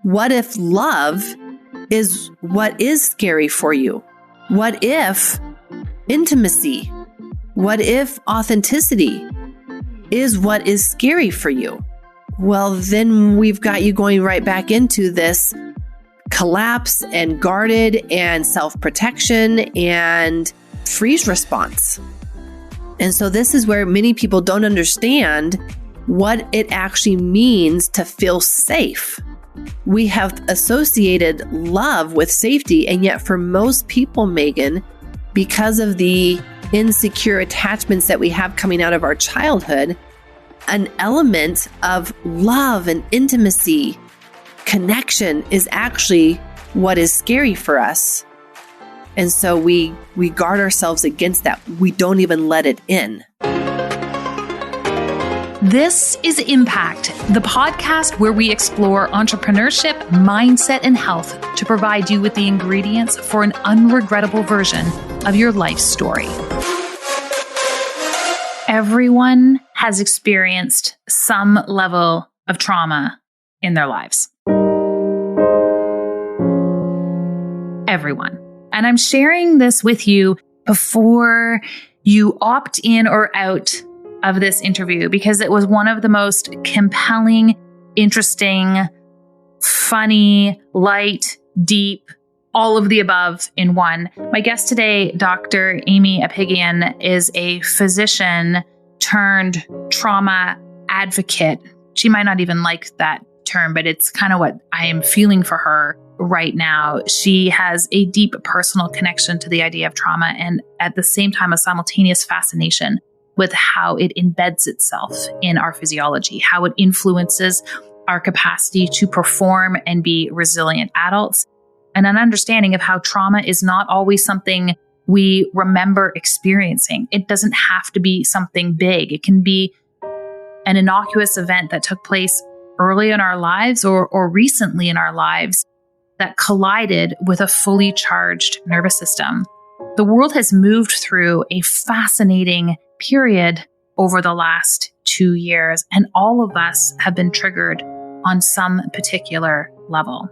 What if love is what is scary for you? What if intimacy? What if authenticity is what is scary for you? Well, then we've got you going right back into this collapse and guarded and self-protection and freeze response. And so this is where many people don't understand what it actually means to feel safe. We have associated love with safety, and yet for most people, Megan, because of the insecure attachments that we have coming out of our childhood, an element of love and intimacy, connection is actually what is scary for us. And so we guard ourselves against that. We don't even let it in. This is Impact, the podcast where we explore entrepreneurship, mindset, and health to provide you with the ingredients for an unregrettable version of your life story. Everyone has experienced some level of trauma in their lives. Everyone. And I'm sharing this with you before you opt in or out of this interview because it was one of the most compelling, interesting, funny, light, deep, all of the above in one. My guest today, Dr. Aimie Apigian, is a physician turned trauma advocate. She might not even like that term, but it's kind of what I am feeling for her right now. She has a deep personal connection to the idea of trauma and at the same time, a simultaneous fascination with how it embeds itself in our physiology, how it influences our capacity to perform and be resilient adults, and an understanding of how trauma is not always something we remember experiencing. It doesn't have to be something big. It can be an innocuous event that took place early in our lives or recently in our lives that collided with a fully charged nervous system. The world has moved through a fascinating period over the last 2 years, and all of us have been triggered on some particular level.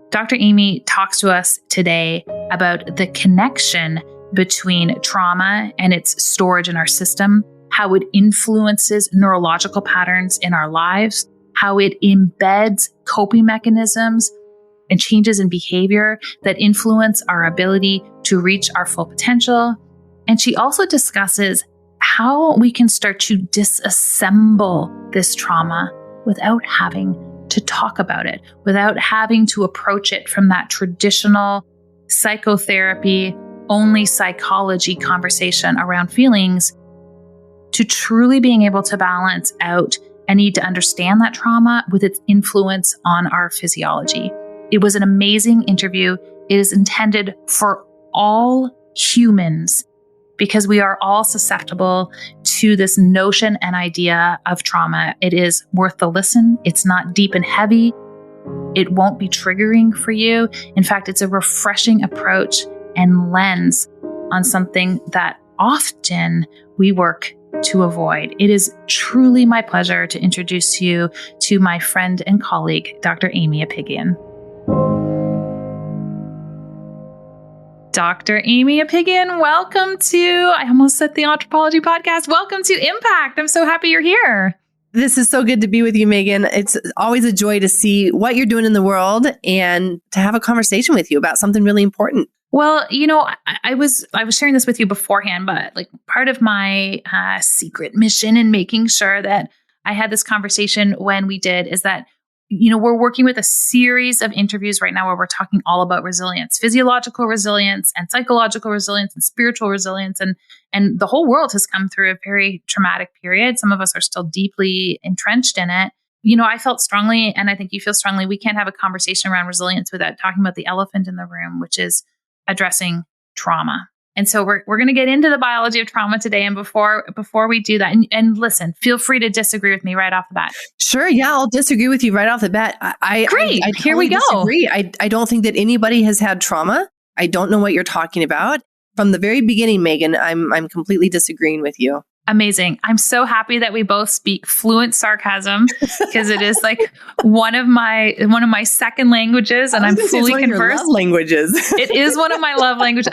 Dr. Aimie talks to us today about the connection between trauma and its storage in our system, how it influences neurological patterns in our lives, how it embeds coping mechanisms and changes in behavior that influence our ability to reach our full potential. And she also discusses how we can start to disassemble this trauma without having to talk about it, without having to approach it from that traditional psychotherapy, only psychology conversation around feelings, to truly being able to balance out and need to understand that trauma with its influence on our physiology. It was an amazing interview. It is intended for all humans because we are all susceptible to this notion and idea of trauma. It is worth the listen. It's not deep and heavy. It won't be triggering for you. In fact, it's a refreshing approach and lens on something that often we work to avoid. It is truly my pleasure to introduce you to my friend and colleague, Dr. Aimie Apigian. Dr. Aimie Apigian, welcome to, I almost said the Anthropology Podcast. Welcome to Impact. I'm so happy you're here. This is so good to be with you, Megan. It's always a joy to see what you're doing in the world and to have a conversation with you about something really important. Well, you know, I was sharing this with you beforehand, but like part of my secret mission in making sure that I had this conversation when we did is that, you know, we're working with a series of interviews right now where we're talking all about resilience, physiological resilience and psychological resilience and spiritual resilience. And the whole world has come through a very traumatic period. Some of us are still deeply entrenched in it. You know, I felt strongly, and I think you feel strongly, we can't have a conversation around resilience without talking about the elephant in the room, which is addressing trauma. And so we're going to get into the biology of trauma today. And before we do that, and listen, feel free to disagree with me right off the bat. Sure. Yeah, I'll disagree with you right off the bat. Great. I Here we go. Disagree. I don't think that anybody has had trauma. I don't know what you're talking about. From the very beginning, Megan, I'm completely disagreeing with you. Amazing. I'm so happy that we both speak fluent sarcasm because it is like one of my second languages, and I'm fully conversed. Your love languages. It is one of my love languages.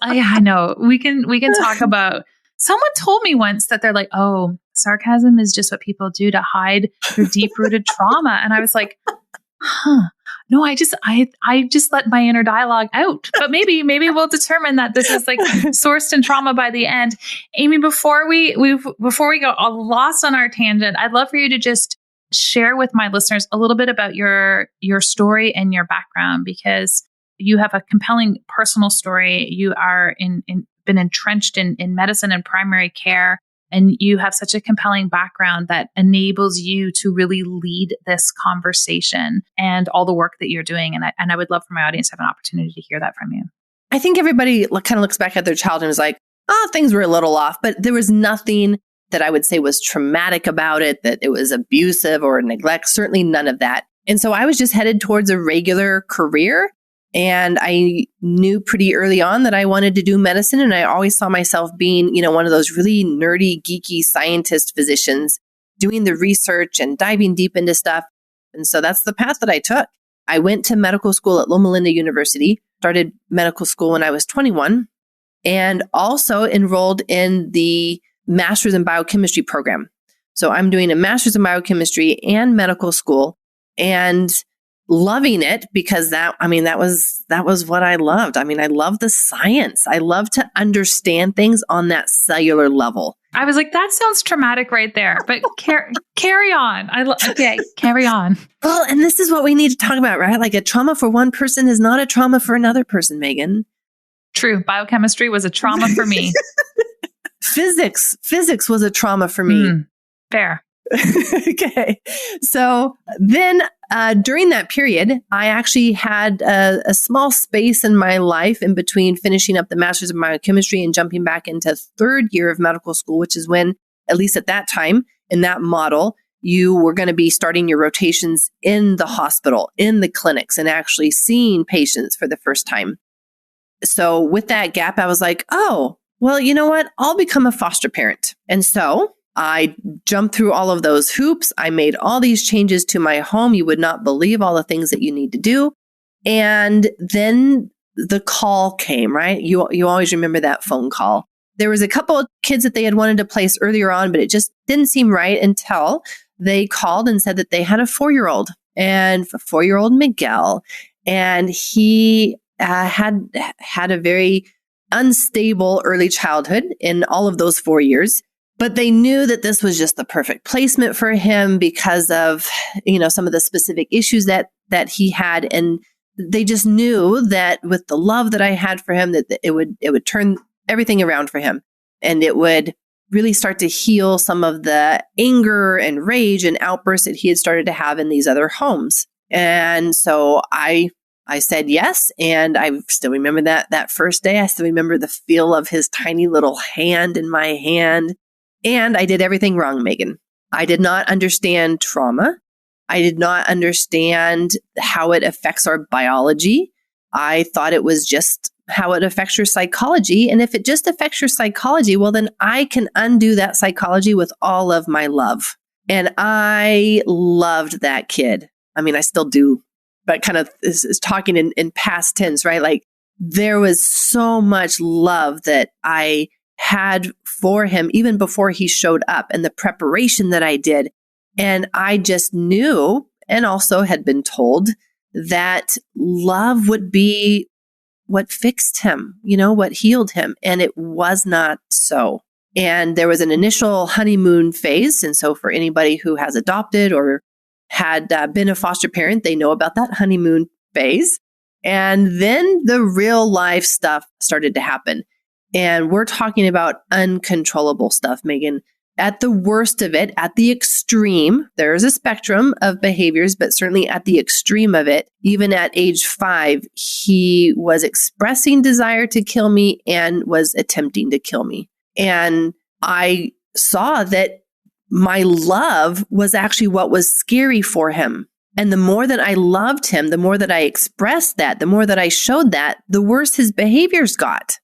I know we can talk about. Someone told me once that they're like, oh, sarcasm is just what people do to hide their deep-rooted trauma, and I was like, huh. No, I just let my inner dialogue out. But maybe we'll determine that this is like sourced in trauma by the end. Aimie, before we go all lost on our tangent, I'd love for you to just share with my listeners a little bit about your story and your background, because you have a compelling personal story. You are been entrenched in medicine and primary care. And you have such a compelling background that enables you to really lead this conversation and all the work that you're doing. And I would love for my audience to have an opportunity to hear that from you. I think everybody kind of looks back at their childhood and is like, oh, things were a little off, but there was nothing that I would say was traumatic about it, that it was abusive or neglect, certainly none of that. And so I was just headed towards a regular career. And I knew pretty early on that I wanted to do medicine. And I always saw myself being, one of those really nerdy, geeky scientist physicians doing the research and diving deep into stuff. And so that's the path that I took. I went to medical school at Loma Linda University, started medical school when I was 21, and also enrolled in the Master's in Biochemistry program. So I'm doing a Master's in Biochemistry and medical school, and loving it because that was what I loved. I mean, I love the science. I love to understand things on that cellular level. I was like, that sounds traumatic right there, but carry on. Okay, carry on. Well, and this is what we need to talk about, right? Like a trauma for one person is not a trauma for another person, Megan. True. Biochemistry was a trauma for me. Physics was a trauma for me. Fair. Okay. So then during that period, I actually had a small space in my life in between finishing up the Master's in Biochemistry and jumping back into third year of medical school, which is when, at least at that time, in that model, you were going to be starting your rotations in the hospital, in the clinics, and actually seeing patients for the first time. So with that gap, I was like, oh, well, you know what? I'll become a foster parent. And so I jumped through all of those hoops. I made all these changes to my home. You would not believe all the things that you need to do. And then the call came, right? You always remember that phone call. There was a couple of kids that they had wanted to place earlier on, but it just didn't seem right until they called and said that they had a 4-year-old, and a 4-year-old Miguel. And he had a very unstable early childhood in all of those 4 years. But they knew that this was just the perfect placement for him because of, some of the specific issues that he had. And they just knew that with the love that I had for him, that it would turn everything around for him. And it would really start to heal some of the anger and rage and outbursts that he had started to have in these other homes. And so I said yes. And I still remember that first day. I still remember the feel of his tiny little hand in my hand. And I did everything wrong, Megan. I did not understand trauma. I did not understand how it affects our biology. I thought it was just how it affects your psychology. And if it just affects your psychology, well, then I can undo that psychology with all of my love. And I loved that kid. I mean, I still do, but kind of is talking in past tense, right? Like there was so much love that I had for him even before he showed up, and the preparation that I did. And I just knew, and also had been told, that love would be what fixed him, what healed him. And it was not so. And there was an initial honeymoon phase. And so for anybody who has adopted or had been a foster parent, they know about that honeymoon phase. And then the real life stuff started to happen. And we're talking about uncontrollable stuff, Megan. At the worst of it, at the extreme, there is a spectrum of behaviors, but certainly at the extreme of it, even at age 5, he was expressing desire to kill me and was attempting to kill me. And I saw that my love was actually what was scary for him. And the more that I loved him, the more that I expressed that, the more that I showed that, the worse his behaviors got.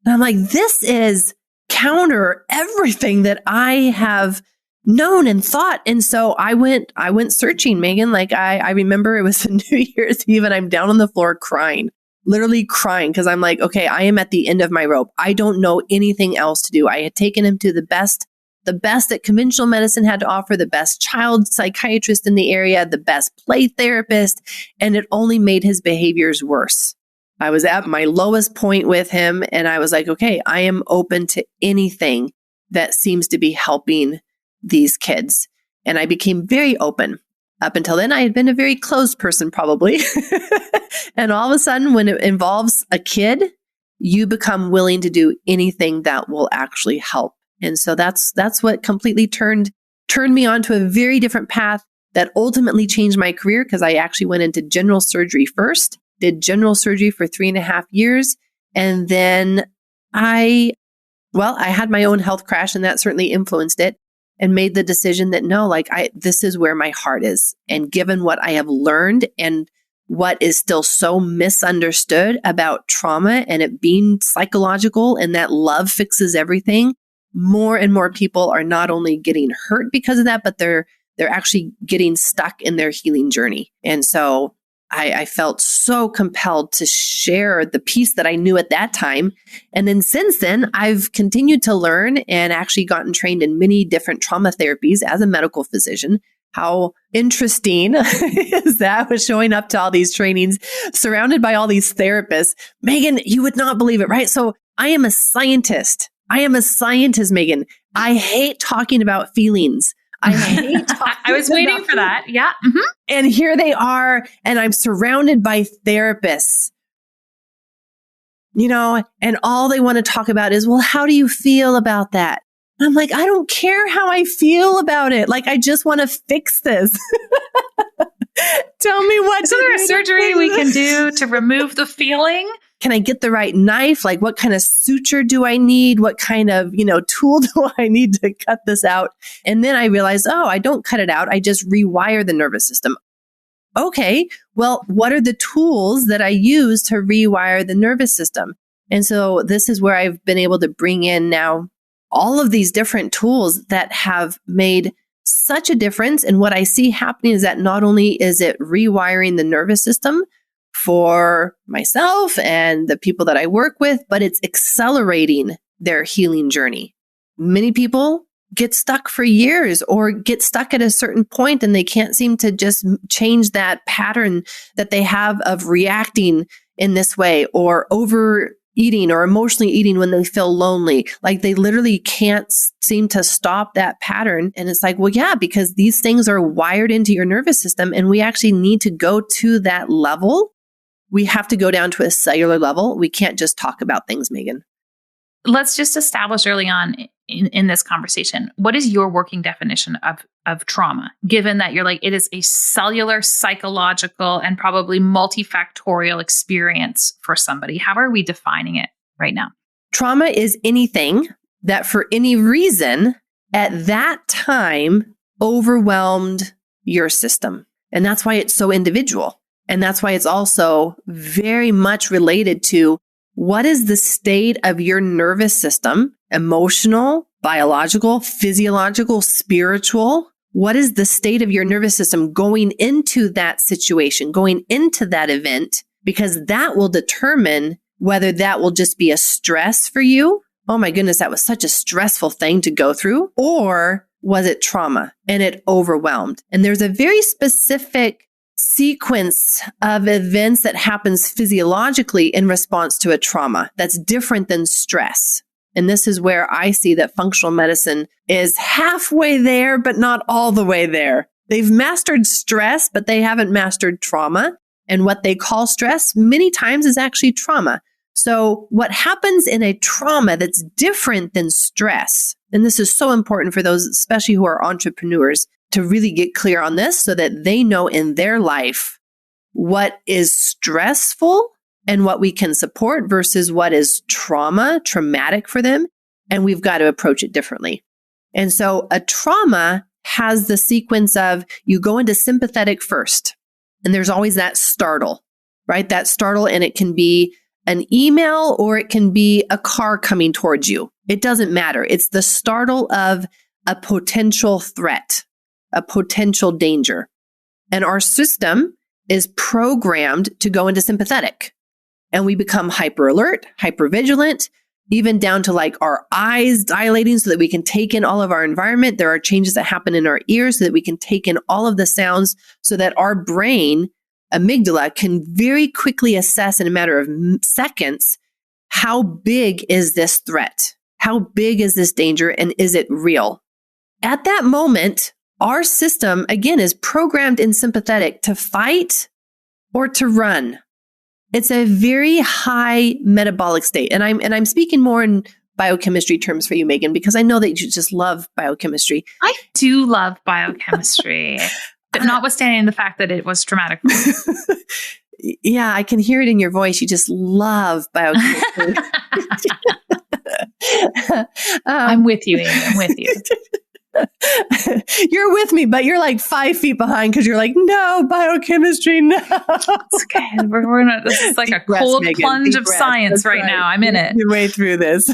And I'm like, this is counter everything that I have known and thought. And so I went searching, Megan. Like I remember it was New Year's Eve and I'm down on the floor crying, literally crying. Cause I'm like, okay, I am at the end of my rope. I don't know anything else to do. I had taken him to the best that conventional medicine had to offer, the best child psychiatrist in the area, the best play therapist, and it only made his behaviors worse. I was at my lowest point with him and I was like, okay, I am open to anything that seems to be helping these kids. And I became very open. Up until then, I had been a very closed person probably. And all of a sudden, when it involves a kid, you become willing to do anything that will actually help. And so that's what completely turned me onto a very different path that ultimately changed my career, because I actually went into general surgery first, did general surgery for 3.5 years. And then I had my own health crash, and that certainly influenced it, and made the decision that no, this is where my heart is. And given what I have learned and what is still so misunderstood about trauma and it being psychological and that love fixes everything, more and more people are not only getting hurt because of that, but they're actually getting stuck in their healing journey. And so I felt so compelled to share the piece that I knew at that time. And then since then, I've continued to learn and actually gotten trained in many different trauma therapies as a medical physician. How interesting is that, with showing up to all these trainings, surrounded by all these therapists. Megan, you would not believe it, right? So I am a scientist. Megan. I hate talking about feelings. I hate talking I was waiting for that. Yeah. Mm-hmm. And here they are, and I'm surrounded by therapists, and all they want to talk about is, well, how do you feel about that? And I'm like, I don't care how I feel about it. Like, I just want to fix this. Tell me what. Is there a surgery we can do to remove the feeling? Can I get the right knife? Like, what kind of suture do I need? What kind of, tool do I need to cut this out? And then I realized, I don't cut it out. I just rewire the nervous system. Okay, well, what are the tools that I use to rewire the nervous system? And so this is where I've been able to bring in now all of these different tools that have made such a difference. And what I see happening is that not only is it rewiring the nervous system for myself and the people that I work with, but it's accelerating their healing journey. Many people get stuck for years or get stuck at a certain point and they can't seem to just change that pattern that they have of reacting in this way, or overeating or emotionally eating when they feel lonely. Like, they literally can't seem to stop that pattern. And it's like, well, yeah, because these things are wired into your nervous system, and we actually need to go to that level. We have to go down to a cellular level. We can't just talk about things, Megan. Let's just establish early on in this conversation, what is your working definition of trauma, given that you're like, it is a cellular, psychological, and probably multifactorial experience for somebody? How are we defining it right now? Trauma is anything that for any reason at that time overwhelmed your system. And that's why it's so individual. And that's why it's also very much related to what is the state of your nervous system, emotional, biological, physiological, spiritual. What is the state of your nervous system going into that situation, going into that event? Because that will determine whether that will just be a stress for you. Oh my goodness, that was such a stressful thing to go through. Or was it trauma and it overwhelmed? And there's a very specific sequence of events that happens physiologically in response to a trauma that's different than stress. And this is where I see that functional medicine is halfway there, but not all the way there. They've mastered stress, but they haven't mastered trauma. And what they call stress many times is actually trauma. So what happens in a trauma that's different than stress, and this is so important for those, especially who are entrepreneurs, to really get clear on this so that they know in their life what is stressful and what we can support versus what is traumatic for them. And we've got to approach it differently. And so a trauma has the sequence of you go into sympathetic first, and there's always that startle, right? That startle, and it can be an email or it can be a car coming towards you. It doesn't matter. It's the startle of a potential threat, a potential danger. And our system is programmed to go into sympathetic. And we become hyper alert, hyper vigilant, even down to like our eyes dilating so that we can take in all of our environment. There are changes that happen in our ears so that we can take in all of the sounds so that our brain, amygdala, can very quickly assess in a matter of seconds, how big is this threat? How big is this danger? And is it real? At that moment, our system, again, is programmed in sympathetic to fight or to run. It's a very high metabolic state. And I'm speaking more in biochemistry terms for you, Megan, because I know that you just love biochemistry. I do love biochemistry, but notwithstanding the fact that it was traumatic. Yeah, I can hear it in your voice. You just love biochemistry. I'm with you, Amy. I'm with you. You're with me, but you're like 5 feet behind because you're like, no, biochemistry, no. It's okay. We're not, this is like deep a cold breath, plunge of breath. Science. That's right now. I'm in it. Your way through this.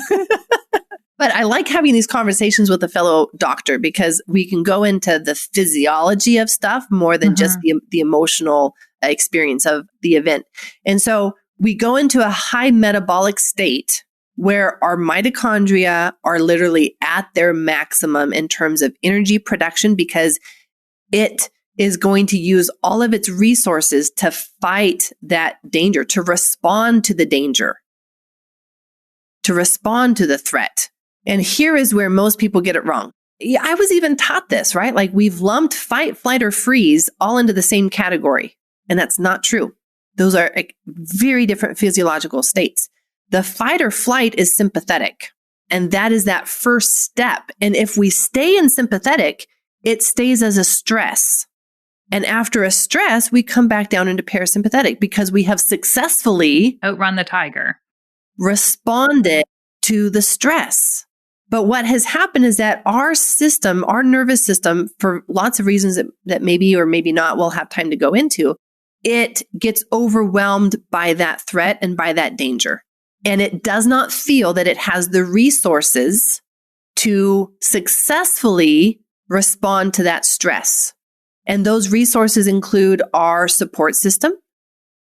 But I like having these conversations with a fellow doctor because we can go into the physiology of stuff more than just the emotional experience of the event. And so we go into a high metabolic state where our mitochondria are literally at their maximum in terms of energy production because it is going to use all of its resources to fight that danger, to respond to the danger, to respond to the threat. And here is where most people get it wrong. Yeah, I was even taught this, right? Like we've lumped fight, flight, or freeze all into the same category. And that's not true. Those are very different physiological states. The fight or flight is sympathetic, and that is that first step. And if we stay in sympathetic, it stays as a stress. And after a stress, we come back down into parasympathetic because we have successfully outrun the tiger, responded to the stress. But what has happened is that our system, our nervous system, for lots of reasons that maybe or maybe not we'll have time to go into, it gets overwhelmed by that threat and by that danger. And it does not feel that it has the resources to successfully respond to that stress. And those resources include our support system.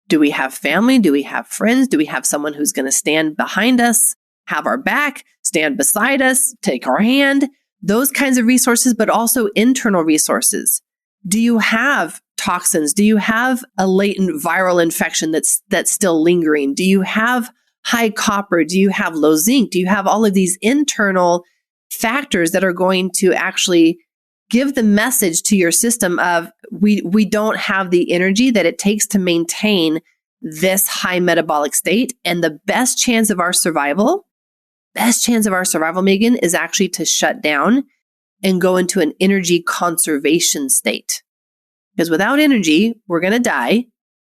Do we have family? Do we have friends? Do we have someone who's going to stand behind us, have our back, stand beside us, take our hand? Those kinds of resources, but also internal resources. Do you have toxins? Do you have a latent viral infection that's still lingering? Do you have high copper? Do you have low zinc? Do you have all of these internal factors that are going to actually give the message to your system of we don't have the energy that it takes to maintain this high metabolic state? And the best chance of our survival, Megan, is actually to shut down and go into an energy conservation state. Because without energy, we're going to die.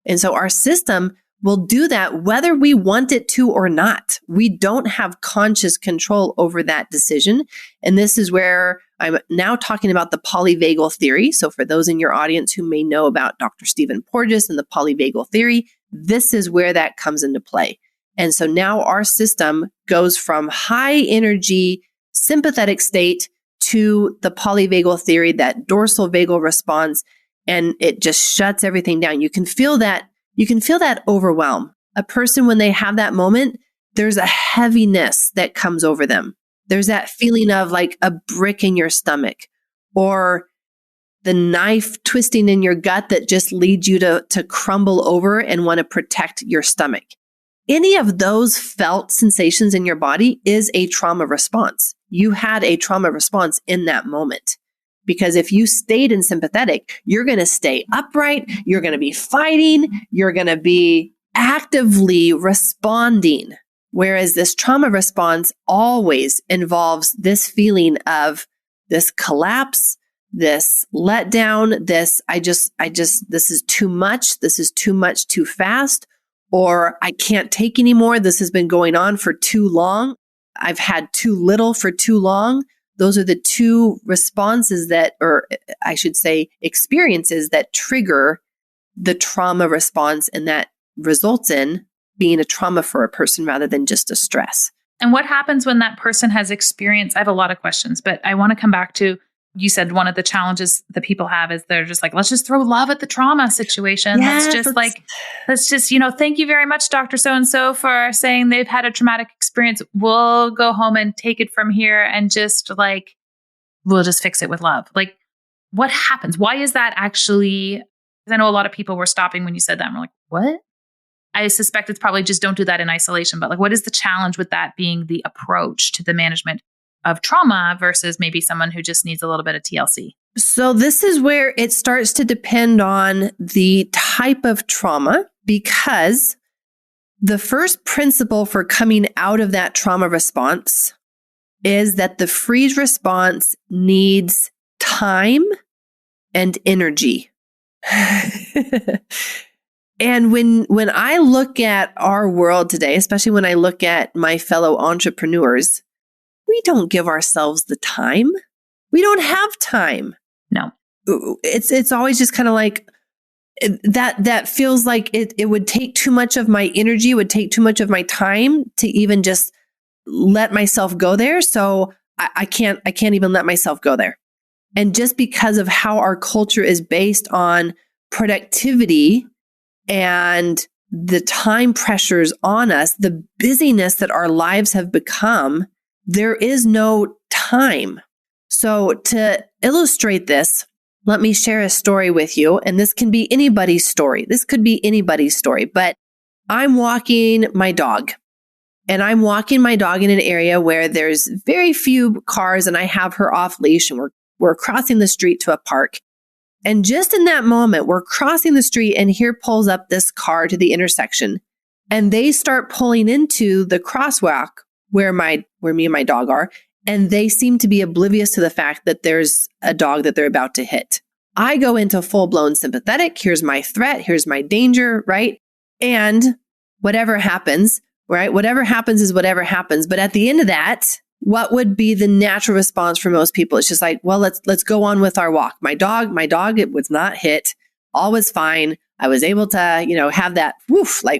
And so our system will do that whether we want it to or not. We don't have conscious control over that decision. And this is where I'm now talking about the polyvagal theory. So for those in your audience who may know about Dr. Stephen Porges and the polyvagal theory, this is where that comes into play. And so now our system goes from high energy sympathetic state to the polyvagal theory, that dorsal vagal response, and it just shuts everything down. You can feel that overwhelm. A person, when they have that moment, there's a heaviness that comes over them. There's that feeling of like a brick in your stomach or the knife twisting in your gut that just leads you to crumble over and want to protect your stomach. Any of those felt sensations in your body is a trauma response. You had a trauma response in that moment. Because if you stayed in sympathetic, you're going to stay upright, you're going to be fighting, you're going to be actively responding. Whereas this trauma response always involves this feeling of this collapse, this letdown, this is too much too fast, or I can't take anymore. This has been going on for too long. I've had too little for too long. Those are the two responses that, or I should say, experiences that trigger the trauma response, and that results in being a trauma for a person rather than just a stress. And what happens when that person has experienced? I have a lot of questions, but I want to come back to, you said one of the challenges that people have is they're just like, let's just throw love at the trauma situation. Yes, let's just, thank you very much, Dr. So-and-so, for saying they've had a traumatic experience. We'll go home and take it from here and just we'll just fix it with love. Like, what happens? Why is that actually? Because I know a lot of people were stopping when you said that. And we're like, what? I suspect it's probably just don't do that in isolation. But what is the challenge with that being the approach to the management of trauma versus maybe someone who just needs a little bit of TLC? So this is where it starts to depend on the type of trauma, because the first principle for coming out of that trauma response is that the freeze response needs time and energy. And when I look at our world today, especially when I look at my fellow entrepreneurs, we don't give ourselves the time. We don't have time. No. It's always just kind of like that feels like it would take too much of my energy, would take too much of my time to even just let myself go there. So I can't even let myself go there. And just because of how our culture is based on productivity and the time pressures on us, the busyness that our lives have become, there is no time. So to illustrate this, let me share a story with you. And this can be anybody's story. This could be anybody's story, but I'm walking my dog. And I'm walking my dog in an area where there's very few cars, and I have her off leash, and we're crossing the street to a park. And just in that moment, we're crossing the street, and here pulls up this car to the intersection, and they start pulling into the crosswalk where me and my dog are. And they seem to be oblivious to the fact that there's a dog that they're about to hit. I go into full-blown sympathetic. Here's my threat. Here's my danger, right? And whatever happens, right? Whatever happens is whatever happens. But at the end of that, what would be the natural response for most people? It's just like, well, let's go on with our walk. My dog, it was not hit. All was fine. I was able to, have that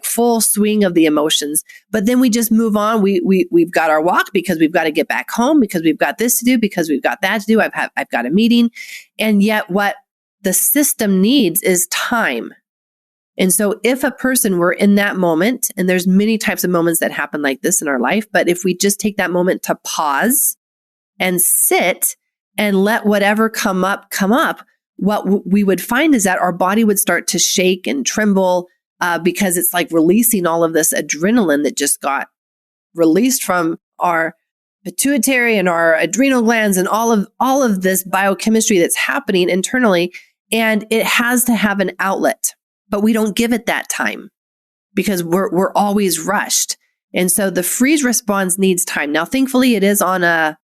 full swing of the emotions. But then we just move on. We've got our walk because we've got to get back home, because we've got this to do, because we've got that to do. I've got a meeting. And yet what the system needs is time. And so if a person were in that moment, and there's many types of moments that happen like this in our life, but if we just take that moment to pause and sit and let whatever come up, what we would find is that our body would start to shake and tremble because it's like releasing all of this adrenaline that just got released from our pituitary and our adrenal glands and all of this biochemistry that's happening internally. And it has to have an outlet, but we don't give it that time because we're always rushed. And so the freeze response needs time. Now, thankfully, it is on a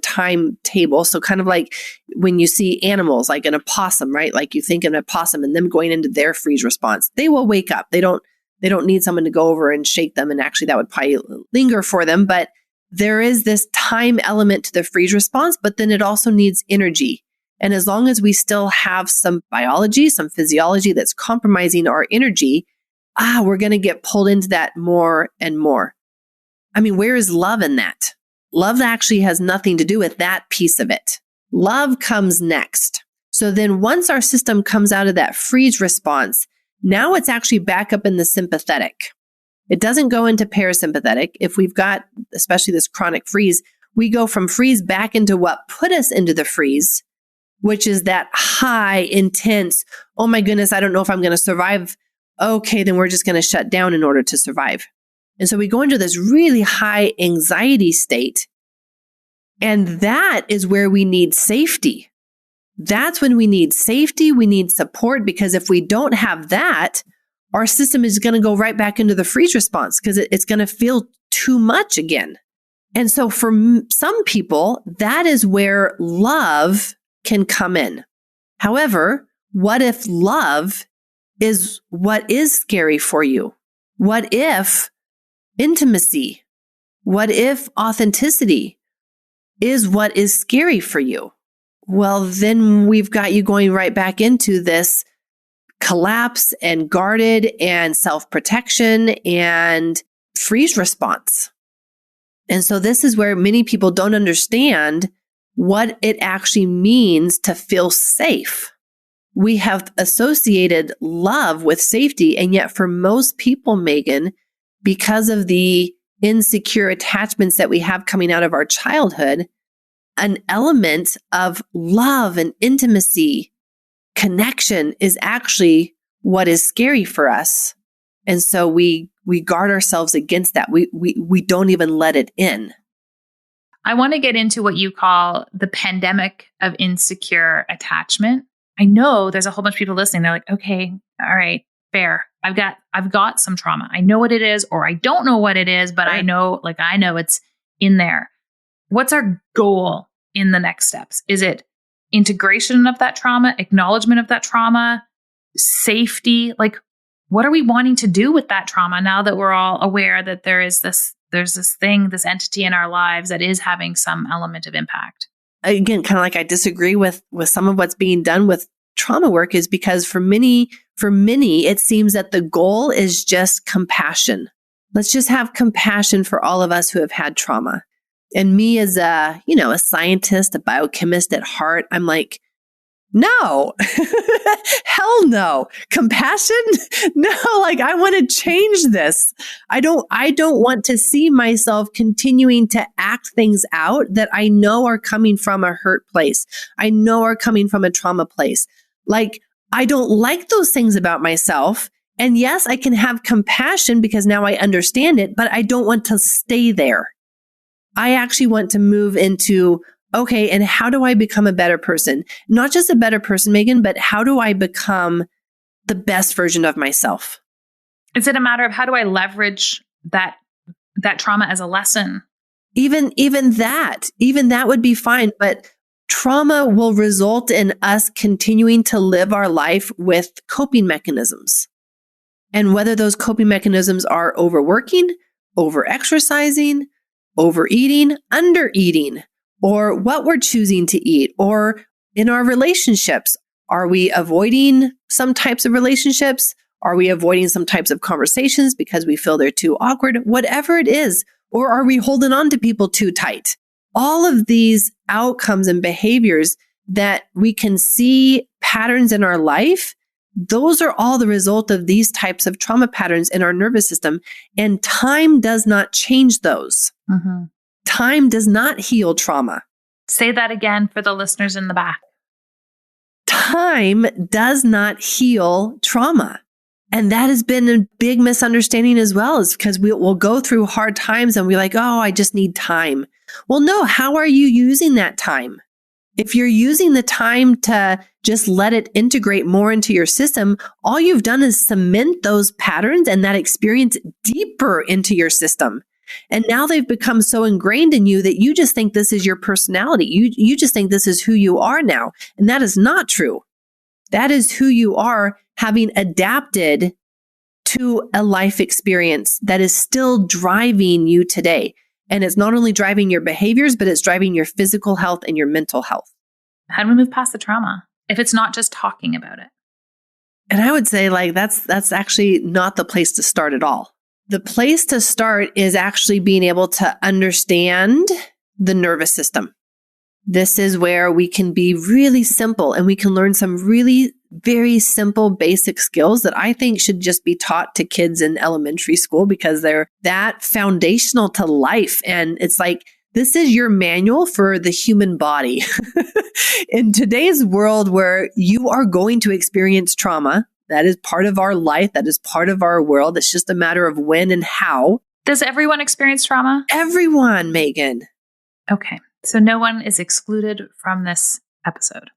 timetable. So kind of like when you see animals, like an opossum, right? Like you think an opossum and them going into their freeze response, they will wake up. They don't need someone to go over and shake them. And actually that would probably linger for them. But there is this time element to the freeze response, but then it also needs energy. And as long as we still have some biology, some physiology that's compromising our energy, we're going to get pulled into that more and more. I mean, where is love in that? Love actually has nothing to do with that piece of it. Love comes next. So then once our system comes out of that freeze response, now it's actually back up in the sympathetic. It doesn't go into parasympathetic. If we've got, especially this chronic freeze, we go from freeze back into what put us into the freeze, which is that high, intense, oh my goodness, I don't know if I'm going to survive. Okay, then we're just going to shut down in order to survive. And so we go into this really high anxiety state. And that is where we need safety. That's when we need safety. We need support, because if we don't have that, our system is going to go right back into the freeze response because it's going to feel too much again. And so for some people, that is where love can come in. However, what if love is what is scary for you? What if intimacy? What if authenticity is what is scary for you? Well, then we've got you going right back into this collapse and guarded and self-protection and freeze response. And so this is where many people don't understand what it actually means to feel safe. We have associated love with safety. And yet for most people, Megan, because of the insecure attachments that we have coming out of our childhood, an element of love and intimacy, connection is actually what is scary for us. And so we guard ourselves against that. We don't even let it in. I want to get into what you call the pandemic of insecure attachment. I know there's a whole bunch of people listening. They're like, okay, all right, fair. I've got some trauma. I know what it is, or I don't know what it is, but I know it's in there. What's our goal in the next steps? Is it integration of that trauma, acknowledgement of that trauma, safety? Like, what are we wanting to do with that trauma now that we're all aware that there's this entity in our lives that is having some element of impact? Again, kind of like I disagree with some of what's being done with trauma work is because for many, it seems that the goal is just compassion. Let's just have compassion for all of us who have had trauma. And me as a scientist, a biochemist at heart, I'm like, no, hell no. Compassion? No, like I want to change this. I don't want to see myself continuing to act things out that I know are coming from a hurt place. I know are coming from a trauma place. Like I don't like those things about myself. And yes, I can have compassion because now I understand it, but I don't want to stay there. I actually want to move into, okay, and how do I become a better person? Not just a better person, Megan, but how do I become the best version of myself? Is it a matter of how do I leverage that trauma as a lesson? Even that would be fine. But trauma will result in us continuing to live our life with coping mechanisms. And whether those coping mechanisms are overworking, over-exercising, overeating, under-eating, or what we're choosing to eat, or in our relationships. Are we avoiding some types of relationships? Are we avoiding some types of conversations because we feel they're too awkward? Whatever it is. Or are we holding on to people too tight? All of these outcomes and behaviors that we can see patterns in our life, those are all the result of these types of trauma patterns in our nervous system. And time does not change those. Mm-hmm. Time does not heal trauma. Say that again for the listeners in the back. Time does not heal trauma. And that has been a big misunderstanding as well, is because we'll go through hard times and we're like, oh, I just need time. Well, no, how are you using that time? If you're using the time to just let it integrate more into your system, all you've done is cement those patterns and that experience deeper into your system. And now they've become so ingrained in you that you just think this is your personality. You just think this is who you are now. And that is not true. That is who you are, having adapted to a life experience that is still driving you today. And it's not only driving your behaviors, but it's driving your physical health and your mental health. How do we move past the trauma if it's not just talking about it? And I would say that's actually not the place to start at all. The place to start is actually being able to understand the nervous system. This is where we can be really simple and we can learn some really very simple basic skills that I think should just be taught to kids in elementary school because they're that foundational to life. And it's like, this is your manual for the human body. In today's world where you are going to experience trauma, that is part of our life, that is part of our world. It's just a matter of when and how. Does everyone experience trauma? Everyone, Megan. Okay. So no one is excluded from this episode.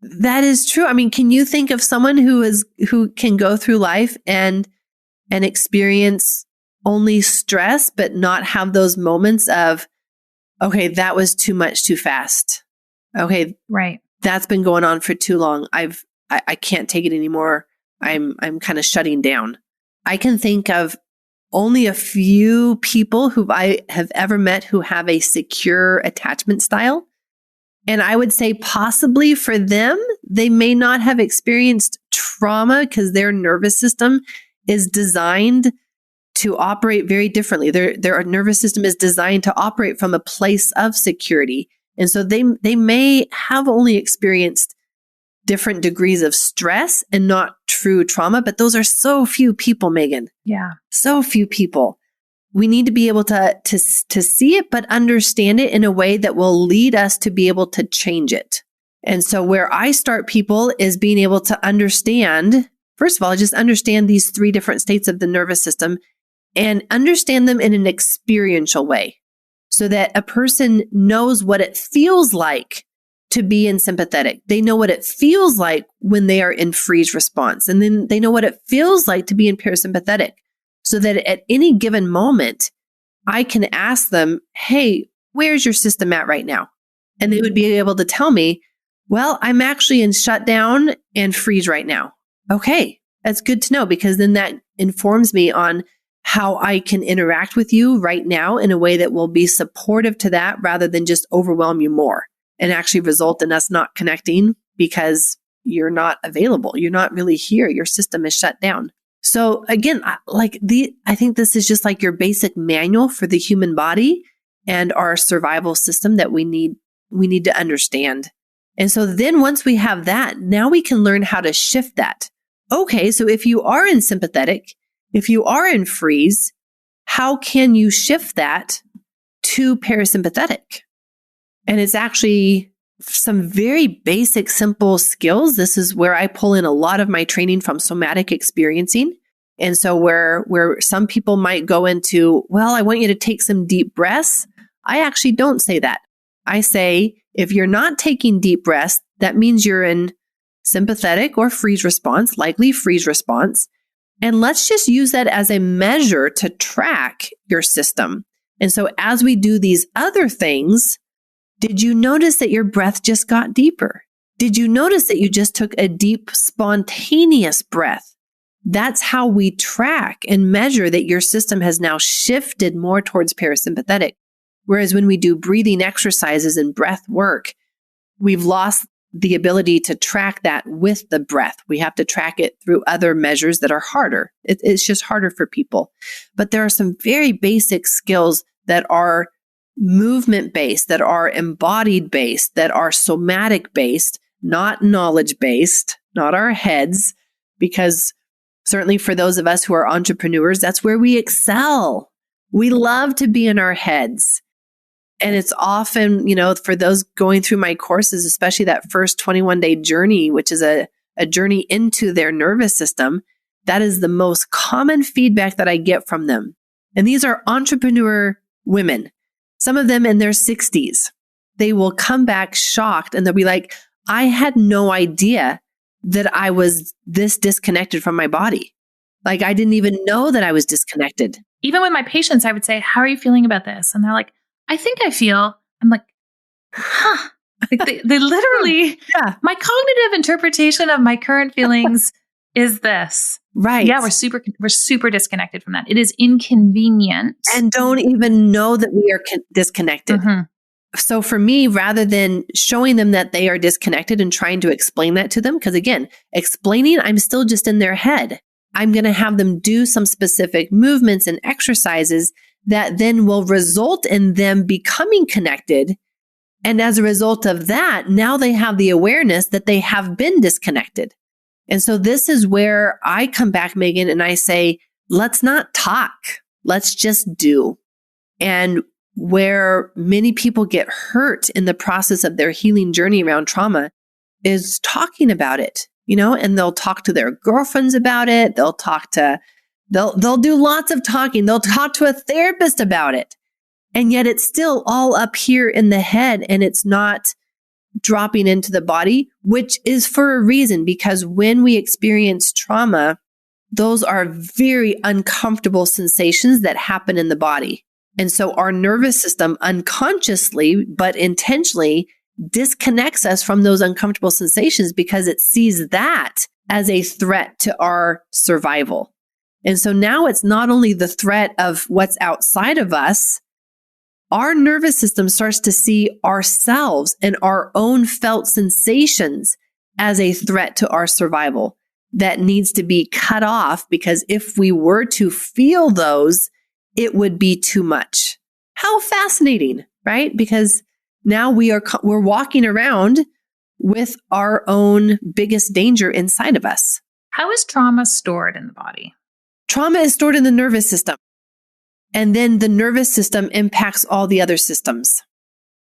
That is true. I mean, can you think of someone who can go through life and experience only stress, but not have those moments of, okay, that was too much too fast. Okay. Right. That's been going on for too long. I can't take it anymore. I'm kind of shutting down. I can think of only a few people who I have ever met who have a secure attachment style. And I would say possibly for them, they may not have experienced trauma because their nervous system is designed to operate very differently. Their nervous system is designed to operate from a place of security. And so they may have only experienced different degrees of stress and not true trauma, but those are so few people, Megan. Yeah. So few people. We need to be able to see it, but understand it in a way that will lead us to be able to change it. And so where I start people is being able to understand, first of all, just understand these 3 different states of the nervous system and understand them in an experiential way so that a person knows what it feels like to be in sympathetic. They know what it feels like when they are in freeze response. And then they know what it feels like to be in parasympathetic so that at any given moment, I can ask them, hey, where's your system at right now? And they would be able to tell me, well, I'm actually in shutdown and freeze right now. Okay, that's good to know because then that informs me on how I can interact with you right now in a way that will be supportive to that rather than just overwhelm you more and actually result in us not connecting because you're not available. You're not really here. Your system is shut down. So again, I think this is just like your basic manual for the human body and our survival system that we need to understand. And so then once we have that, now we can learn how to shift that. Okay, so if you are in sympathetic, if you are in freeze, how can you shift that to parasympathetic? And it's actually some very basic, simple skills. This is where I pull in a lot of my training from somatic experiencing. And so where some people might go into, well, I want you to take some deep breaths. I actually don't say that. I say, if you're not taking deep breaths, that means you're in sympathetic or freeze response, likely freeze response. And let's just use that as a measure to track your system. And so as we do these other things, did you notice that your breath just got deeper? Did you notice that you just took a deep, spontaneous breath? That's how we track and measure that your system has now shifted more towards parasympathetic. Whereas when we do breathing exercises and breath work, we've lost the ability to track that with the breath. We have to track it through other measures that are harder. It's just harder for people. But there are some very basic skills that are movement-based, that are embodied-based, that are somatic-based, not knowledge-based, not our heads, because certainly for those of us who are entrepreneurs, that's where we excel. We love to be in our heads. And it's often, for those going through my courses, especially that first 21-day journey, which is a journey into their nervous system, that is the most common feedback that I get from them. And these are entrepreneur women, some of them in their 60s. They will come back shocked and they'll be like, I had no idea that I was this disconnected from my body. Like I didn't even know that I was disconnected. Even with my patients, I would say, how are you feeling about this? And they're like, I think I feel, I'm like, huh. Like they literally, yeah. My cognitive interpretation of my current feelings is this. Right. Yeah, we're super disconnected from that. It is inconvenient. And don't even know that we are disconnected. Mm-hmm. So for me, rather than showing them that they are disconnected and trying to explain that to them, because again, explaining, I'm still just in their head. I'm going to have them do some specific movements and exercises that then will result in them becoming connected. And as a result of that, now they have the awareness that they have been disconnected. And so this is where I come back, Megan, and I say, let's not talk. Let's just do. And where many people get hurt in the process of their healing journey around trauma is talking about it, and they'll talk to their girlfriends about it. They'll do lots of talking. They'll talk to a therapist about it. And yet it's still all up here in the head and it's not dropping into the body, which is for a reason, because when we experience trauma, those are very uncomfortable sensations that happen in the body. And so our nervous system unconsciously, but intentionally disconnects us from those uncomfortable sensations because it sees that as a threat to our survival. And so now it's not only the threat of what's outside of us, our nervous system starts to see ourselves and our own felt sensations as a threat to our survival. that needs to be cut off, because if we were to feel those, it would be too much. How fascinating, right? Because now we're walking around with our own biggest danger inside of us. How is trauma stored in the body? Trauma is stored in the nervous system. And then the nervous system impacts all the other systems.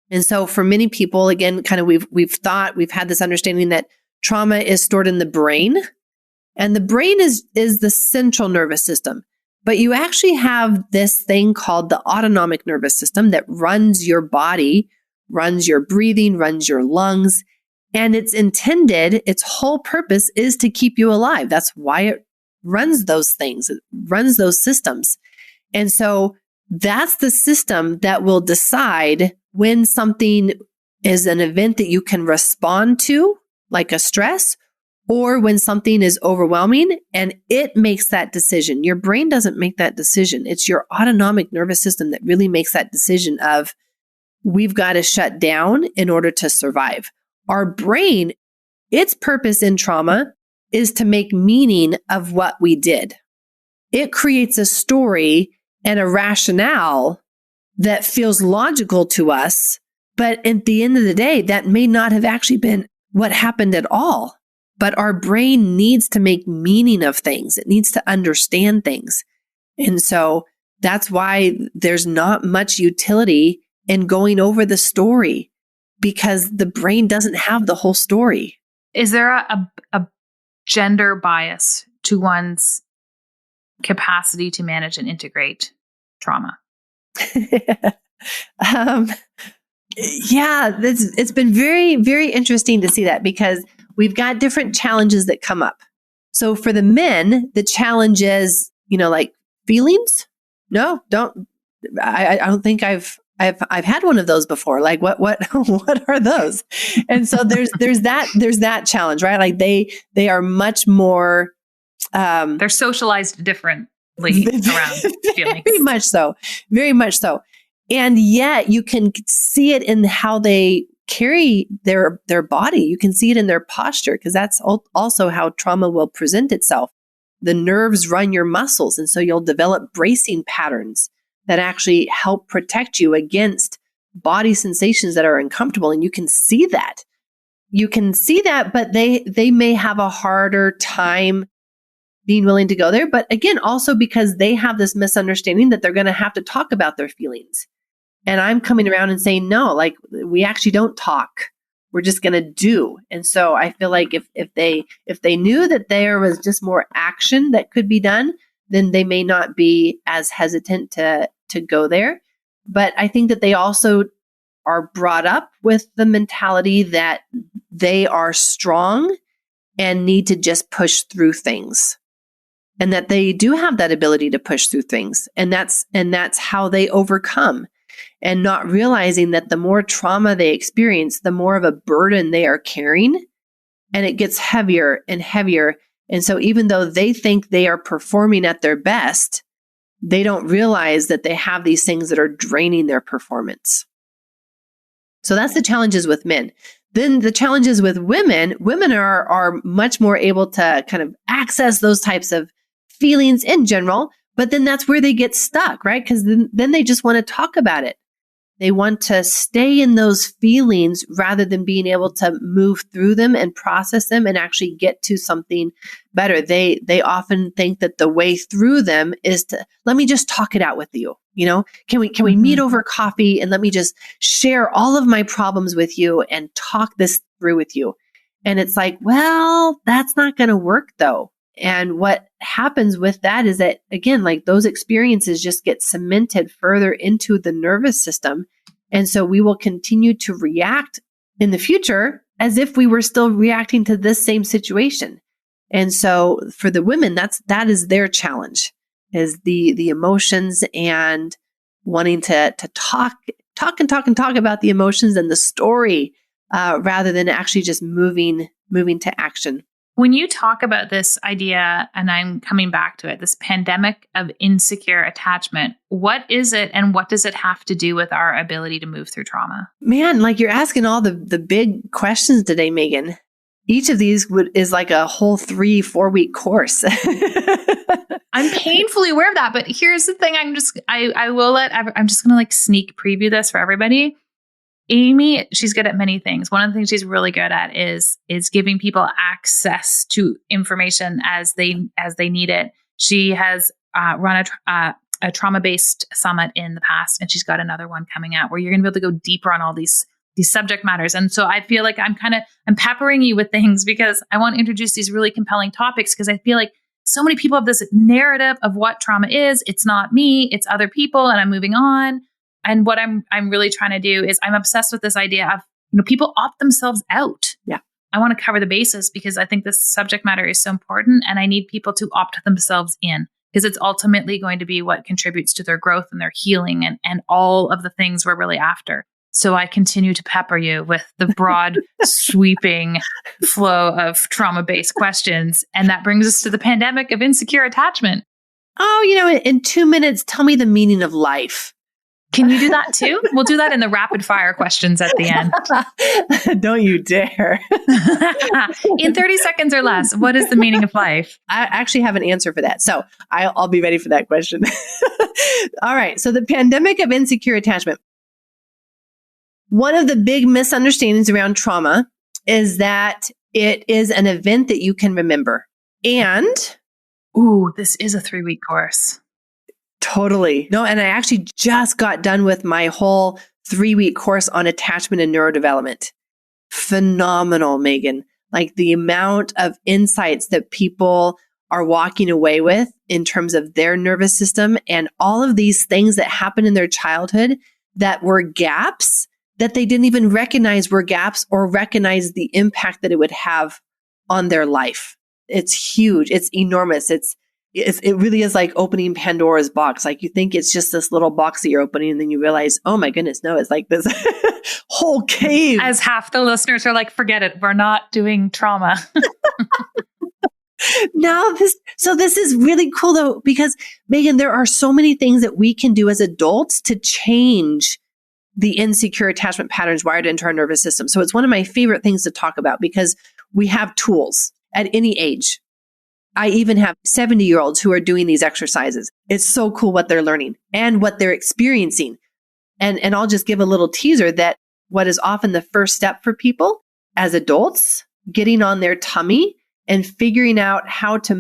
And so for many people, again, kind of we've had this understanding that trauma is stored in the brain. And the brain is the central nervous system. But you actually have this thing called the autonomic nervous system that runs your body, runs your breathing, runs your lungs. And its whole purpose is to keep you alive. That's why it runs those things. It runs those systems. And so that's the system that will decide when something is an event that you can respond to, like a stress, or when something is overwhelming, and it makes that decision. Your brain doesn't make that decision. It's your autonomic nervous system that really makes that decision of, we've got to shut down in order to survive. Our brain, its purpose in trauma is to make meaning of what we did. It creates a story and a rationale that feels logical to us, but at the end of the day, that may not have actually been what happened at all. But our brain needs to make meaning of things. It needs to understand things. And so that's why there's not much utility in going over the story, because the brain doesn't have the whole story. Is there a gender bias to one's capacity to manage and integrate trauma? Yeah, it's been very, very interesting to see that, because we've got different challenges that come up. So for the men, the challenge is, like feelings. No, I don't think I've had one of those before. Like what are those? And so there's that challenge, right? Like they are much more, they're socialized differently around feelings. Very much so. And yet you can see it in how they carry their body. You can see it in their posture, because that's also how trauma will present itself. The nerves run your muscles. And so you'll develop bracing patterns that actually help protect you against body sensations that are uncomfortable. And you can see that. But they may have a harder time being willing to go there. But again, also because they have this misunderstanding that they're going to have to talk about their feelings. And I'm coming around and saying, no, like we actually don't talk. We're just going to do. And so I feel like if they knew that there was just more action that could be done, then they may not be as hesitant to go there. But I think that they also are brought up with the mentality that they are strong and need to just push through things. And that they do have that ability to push through things. And that's how they overcome. And not realizing that the more trauma they experience, the more of a burden they are carrying, and it gets heavier and heavier. And so even though they think they are performing at their best, they don't realize that they have these things that are draining their performance. So that's the challenges with men. Then the challenges with women are much more able to kind of access those types of feelings in general, but then that's where they get stuck, right? Because then they just want to talk about it. They want to stay in those feelings rather than being able to move through them and process them and actually get to something better. They often think that the way through them is to, let me just talk it out with you. Can we meet over coffee and let me just share all of my problems with you and talk this through with you? And it's like, well, that's not going to work though. And what happens with that is that, again, like those experiences just get cemented further into the nervous system. And so we will continue to react in the future as if we were still reacting to this same situation. And so for the women, that is their challenge, is the emotions and wanting to talk about the emotions and the story rather than actually just moving to action. When you talk about this idea, and I'm coming back to it, this pandemic of insecure attachment, what is it and what does it have to do with our ability to move through trauma? Man, like you're asking all the big questions today, Megan. Each of these is like a whole 3-4 week course. I'm painfully aware of that. But here's the thing. I'm just going to like sneak preview this for everybody. Aimie, she's good at many things. One of the things she's really good at is giving people access to information as they need it. She has run a trauma-based summit in the past, and she's got another one coming out where you're going to be able to go deeper on all these subject matters. And so I feel like I'm peppering you with things because I want to introduce these really compelling topics, because I feel like so many people have this narrative of what trauma is. It's not me, it's other people, and I'm moving on. And what I'm really trying to do is I'm obsessed with this idea of, people opt themselves out. Yeah. I want to cover the bases because I think this subject matter is so important, and I need people to opt themselves in, because it's ultimately going to be what contributes to their growth and their healing and all of the things we're really after. So I continue to pepper you with the broad, sweeping flow of trauma-based questions. And that brings us to the pandemic of insecure attachment. Oh, in 2 minutes, tell me the meaning of life. Can you do that too? We'll do that in the rapid fire questions at the end. Don't you dare. In 30 seconds or less, what is the meaning of life? I actually have an answer for that. So I'll be ready for that question. All right. So the pandemic of insecure attachment. One of the big misunderstandings around trauma is that it is an event that you can remember. And this is a 3-week course. Totally. No, and I actually just got done with my whole 3-week course on attachment and neurodevelopment. Phenomenal, Megan. Like the amount of insights that people are walking away with in terms of their nervous system and all of these things that happened in their childhood that were gaps that they didn't even recognize were gaps or recognize the impact that it would have on their life. It's huge. It's enormous. It really is like opening Pandora's box. Like you think it's just this little box that you're opening, and then you realize, oh my goodness, no, it's like this whole cave. As half the listeners are like, forget it. We're not doing trauma. This is really cool though, because Megan, there are so many things that we can do as adults to change the insecure attachment patterns wired into our nervous system. So it's one of my favorite things to talk about because we have tools at any age. I even have 70-year-olds who are doing these exercises. It's so cool what they're learning and what they're experiencing. And I'll just give a little teaser that what is often the first step for people as adults, getting on their tummy and figuring out how to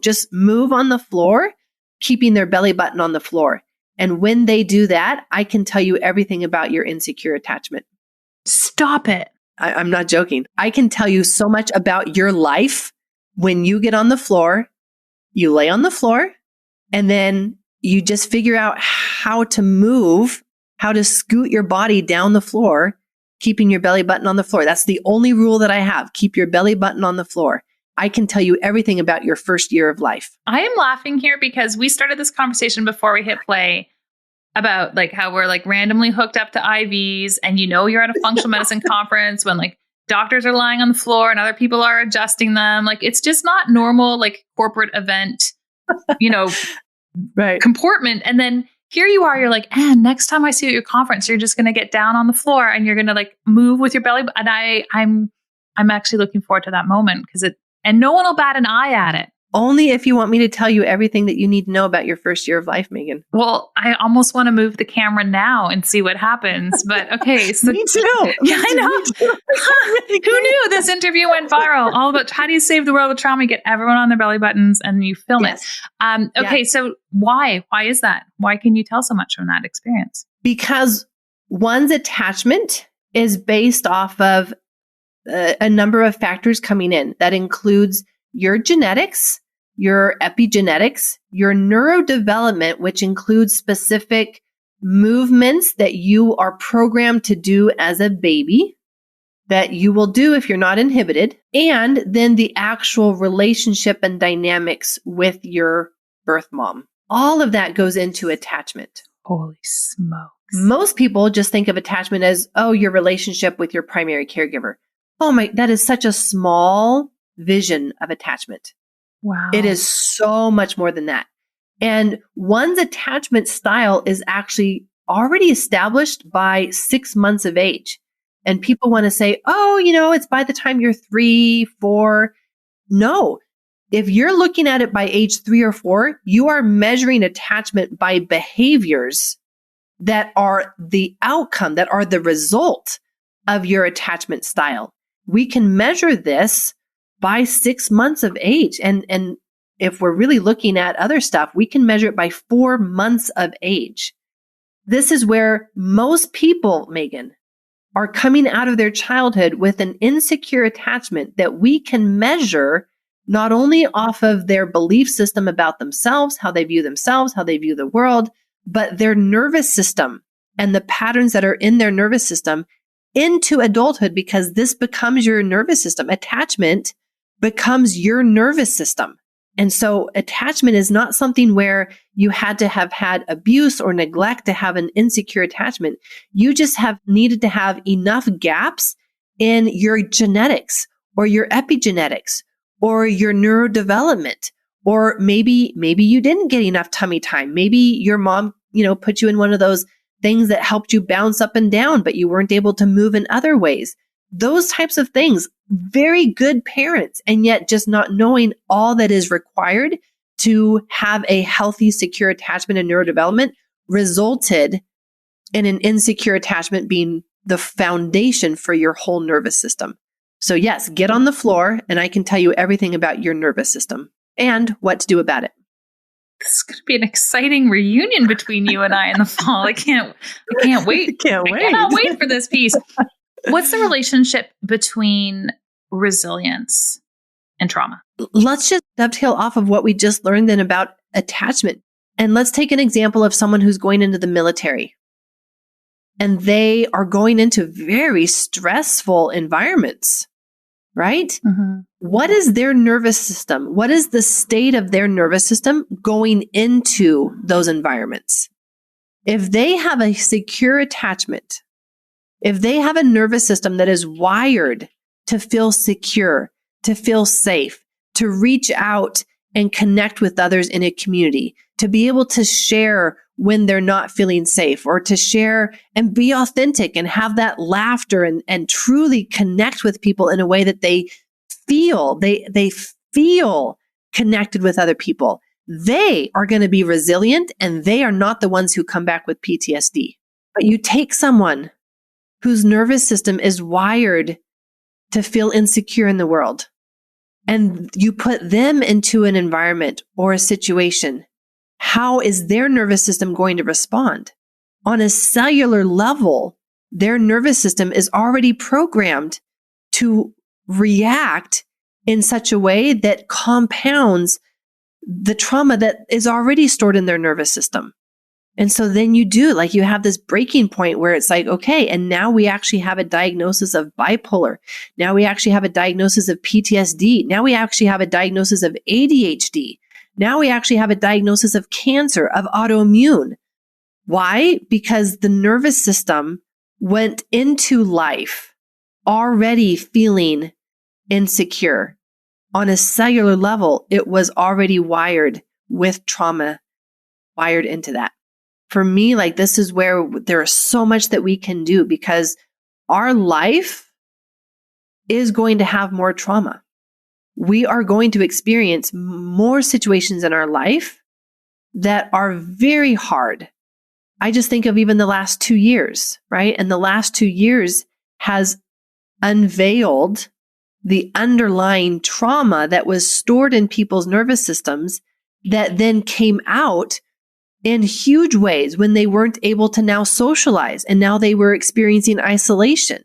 just move on the floor, keeping their belly button on the floor. And when they do that, I can tell you everything about your insecure attachment. Stop it. I'm not joking. I can tell you so much about your life when you get on the floor, you lay on the floor, and then you just figure out how to move, how to scoot your body down the floor, keeping your belly button on the floor. That's the only rule that I have. Keep your belly button on the floor. I can tell you everything about your first year of life. I am laughing here because we started this conversation before we hit play about like how we're like randomly hooked up to IVs, and you're at a functional medicine conference when like doctors are lying on the floor and other people are adjusting them. Like it's just not normal, like corporate event, right. comportment. And then here you are, you're like, and next time I see you at your conference, you're just going to get down on the floor and you're going to like move with your belly. And I'm actually looking forward to that moment and no one will bat an eye at it. Only if you want me to tell you everything that you need to know about your first year of life, Megan. Well, I almost want to move the camera now and see what happens. But okay. So, me too. Yeah, I know. Who knew this interview went viral? All about how do you save the world with trauma? You get everyone on their belly buttons and you film it. Okay. Yeah. So why? Why is that? Why can you tell so much from that experience? Because one's attachment is based off of a number of factors coming in. That includes your genetics, your epigenetics, your neurodevelopment, which includes specific movements that you are programmed to do as a baby that you will do if you're not inhibited, and then the actual relationship and dynamics with your birth mom. All of that goes into attachment. Holy smokes. Most people just think of attachment as, your relationship with your primary caregiver. That is such a small vision of attachment. Wow. It is so much more than that. And one's attachment style is actually already established by 6 months of age. And people want to say, oh, it's by the time you're 3, 4. No. If you're looking at it by age 3 or 4, you are measuring attachment by behaviors that are the outcome, that are the result of your attachment style. We can measure this by 6 months of age. And if we're really looking at other stuff, we can measure it by 4 months of age. This is where most people, Megan, are coming out of their childhood with an insecure attachment that we can measure not only off of their belief system about themselves, how they view themselves, how they view the world, but their nervous system and the patterns that are in their nervous system into adulthood, because this becomes your nervous system. Attachment becomes your nervous system. And so attachment is not something where you had to have had abuse or neglect to have an insecure attachment. You just have needed to have enough gaps in your genetics or your epigenetics or your neurodevelopment, or maybe you didn't get enough tummy time. Maybe your mom, put you in one of those things that helped you bounce up and down, but you weren't able to move in other ways. Those types of things, very good parents, and yet just not knowing all that is required to have a healthy, secure attachment and neurodevelopment resulted in an insecure attachment being the foundation for your whole nervous system. So yes, get on the floor and I can tell you everything about your nervous system and what to do about it. This is going to be an exciting reunion between you and I in the fall. I can't wait. I cannot wait for this piece. What's the relationship between resilience and trauma? Let's just dovetail off of what we just learned then about attachment. And let's take an example of someone who's going into the military. And they are going into very stressful environments, right? Mm-hmm. What is their nervous system? What is the state of their nervous system going into those environments? If they have a secure attachment, if they have a nervous system that is wired to feel secure, to feel safe, to reach out and connect with others in a community, to be able to share when they're not feeling safe, or to share and be authentic and have that laughter and truly connect with people in a way that they feel connected with other people, they are going to be resilient and they are not the ones who come back with PTSD. But you take someone whose nervous system is wired to feel insecure in the world, and you put them into an environment or a situation, how is their nervous system going to respond? On a cellular level, their nervous system is already programmed to react in such a way that compounds the trauma that is already stored in their nervous system. And so then you have this breaking point where it's like, okay, and now we actually have a diagnosis of bipolar. Now we actually have a diagnosis of PTSD. Now we actually have a diagnosis of ADHD. Now we actually have a diagnosis of cancer, of autoimmune. Why? Because the nervous system went into life already feeling insecure. On a cellular level, it was already wired with trauma, wired into that. For me, this is where there is so much that we can do, because our life is going to have more trauma. We are going to experience more situations in our life that are very hard. I just think of even the last 2 years, right? And the last 2 years has unveiled the underlying trauma that was stored in people's nervous systems that then came out in huge ways when they weren't able to now socialize, and now they were experiencing isolation.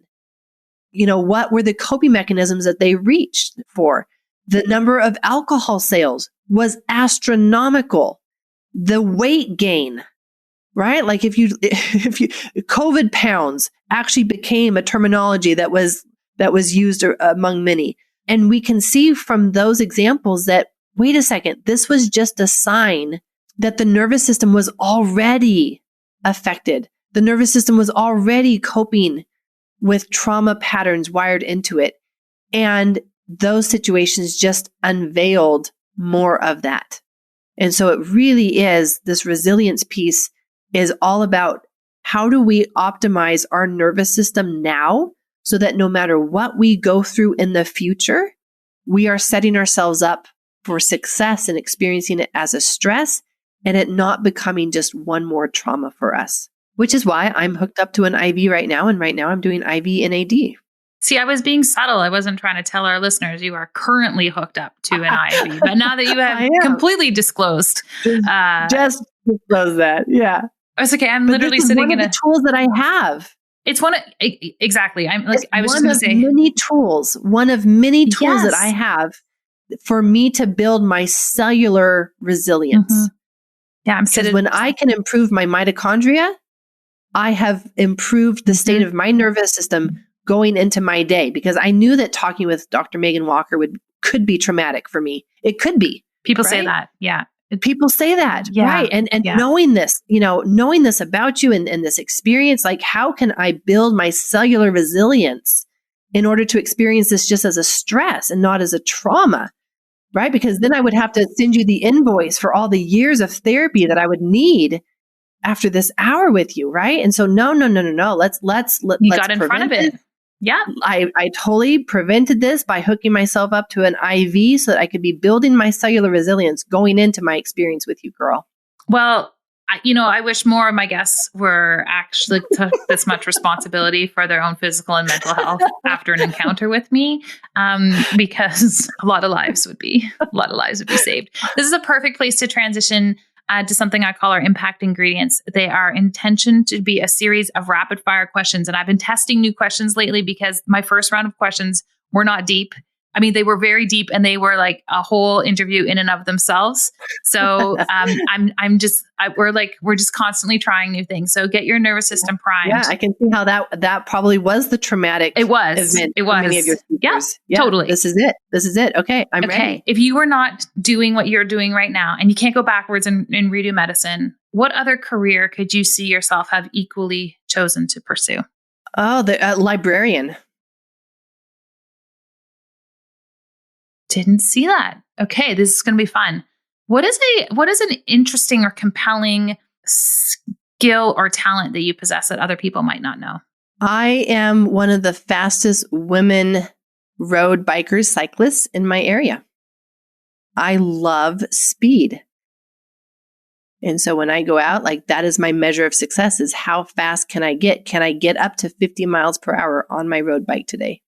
What were the coping mechanisms that they reached for? The number of alcohol sales was astronomical. The weight gain, right? If you COVID pounds actually became a terminology that was used among many. And we can see from those examples that, wait a second, this was just a sign that the nervous system was already affected. The nervous system was already coping with trauma patterns wired into it. And those situations just unveiled more of that. And so it really is, this resilience piece is all about how do we optimize our nervous system now so that no matter what we go through in the future, we are setting ourselves up for success and experiencing it as a stress and it not becoming just one more trauma for us, which is why I'm hooked up to an IV right now. And right now I'm doing IV NAD. See, I was being subtle. I wasn't trying to tell our listeners you are currently hooked up to an IV. But now that you have completely disclosed. Just disclose that. Yeah. I was okay. I'm literally sitting in the tools that I have. It's one of, exactly. I was just going to say. One of many tools that I have for me to build my cellular resilience. Mm-hmm. Yeah. Because when I can improve my mitochondria, I have improved the state of my nervous system going into my day, because I knew that talking with Dr. Megan Walker could be traumatic for me. It could be. People say that. Yeah. People say that. Yeah. Right. And knowing this, knowing this about you and this experience, like how can I build my cellular resilience in order to experience this just as a stress and not as a trauma? Right. Because then I would have to send you the invoice for all the years of therapy that I would need after this hour with you. Right. And so no. Let's got in front of it. Yeah. I totally prevented this by hooking myself up to an IV so that I could be building my cellular resilience going into my experience with you, girl. Well, I wish more of my guests were actually took this much responsibility for their own physical and mental health after an encounter with me, because a lot of lives would be saved. This is a perfect place to transition to something I call our impact ingredients. They are intentioned to be a series of rapid fire questions. And I've been testing new questions lately because my first round of questions were not deep. I mean, they were very deep and they were like a whole interview in and of themselves. So we're just constantly trying new things. So get your nervous system primed. Yeah, I can see how that probably was the traumatic event. It was. For many of your speakers. Yeah, totally. This is it. Okay, I'm ready. If you were not doing what you're doing right now and you can't go backwards and redo medicine, what other career could you see yourself have equally chosen to pursue? Oh, the librarian. Didn't see that. Okay, this is going to be fun. What is an interesting or compelling skill or talent that you possess that other people might not know? I am one of the fastest women road bikers, cyclists in my area. I love speed. And so when I go out, like that is my measure of success, is how fast can I get? Can I get up to 50 miles per hour on my road bike today?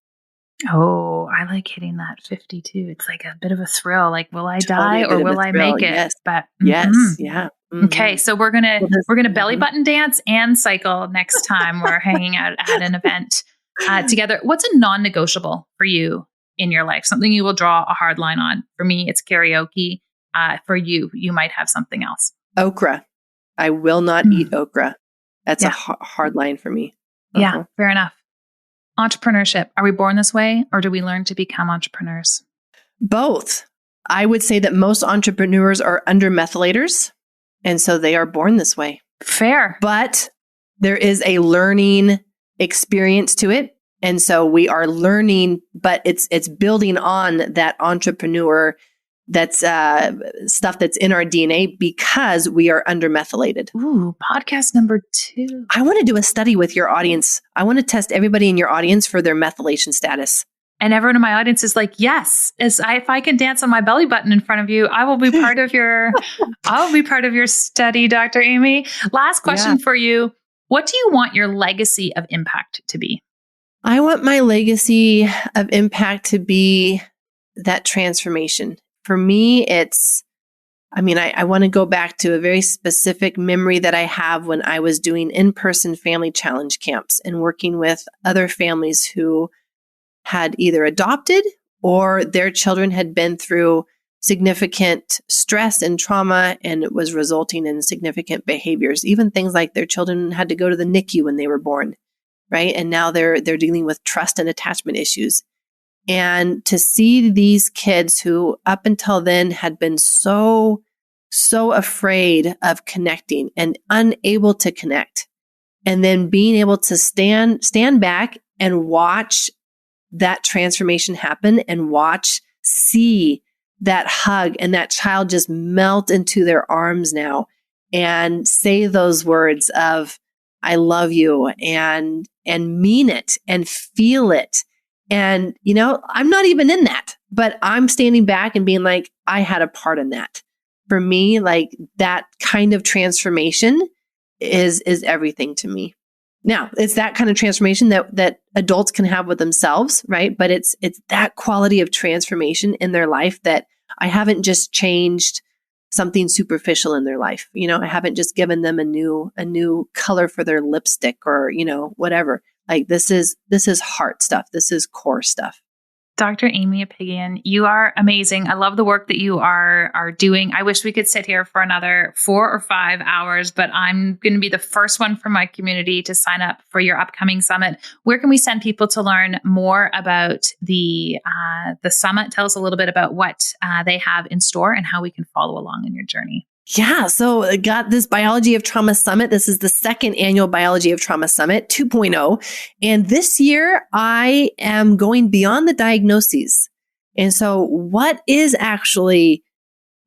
Oh, I like hitting that 52. It's like a bit of a thrill. Like, will I die or will I make it? Yes. But yes, yeah. Mm-hmm. Okay, so we're gonna belly button dance and cycle next time we're hanging out at an event together. What's a non-negotiable for you in your life? Something you will draw a hard line on. For me, it's karaoke. For you might have something else. Okra. I will not eat okra. That's a hard line for me. Yeah, fair enough. Entrepreneurship. Are we born this way or do we learn to become entrepreneurs? Both. I would say that most entrepreneurs are undermethylators, and so they are born this way. Fair. But there is a learning experience to it. And so we are learning, but it's building on that entrepreneur that's stuff that's in our DNA because we are undermethylated. Ooh, podcast number 2. I want to do a study with your audience. I want to test everybody in your audience for their methylation status. And everyone in my audience is like, yes, if I can dance on my belly button in front of you, I will be part of your study, Dr. Aimie. Last question for you. What do you want your legacy of impact to be? I want my legacy of impact to be that transformation. For me, I want to go back to a very specific memory that I have when I was doing in-person family challenge camps and working with other families who had either adopted or their children had been through significant stress and trauma, and it was resulting in significant behaviors, even things like their children had to go to the NICU when they were born, right? And now they're dealing with trust and attachment issues. And to see these kids who up until then had been so afraid of connecting and unable to connect, and then being able to stand back and watch that transformation happen and see that hug and that child just melt into their arms now and say those words of, I love you and mean it and feel it. And, I'm not even in that, but I'm standing back and being like, I had a part in that. For me, like that kind of transformation is everything to me. Now, it's that kind of transformation that adults can have with themselves, right? But it's that quality of transformation in their life that I haven't just changed something superficial in their life. I haven't just given them a new color for their lipstick or, whatever. Like this is heart stuff. This is core stuff. Dr. Aimie Apigian, you are amazing. I love the work that you are doing. I wish we could sit here for another 4 or 5 hours, but I'm going to be the first one from my community to sign up for your upcoming summit. Where can we send people to learn more about the summit? Tell us a little bit about what they have in store and how we can follow along in your journey. Yeah. So I got this Biology of Trauma Summit. This is the second annual Biology of Trauma Summit 2.0. And this year I am going beyond the diagnoses. And so what is actually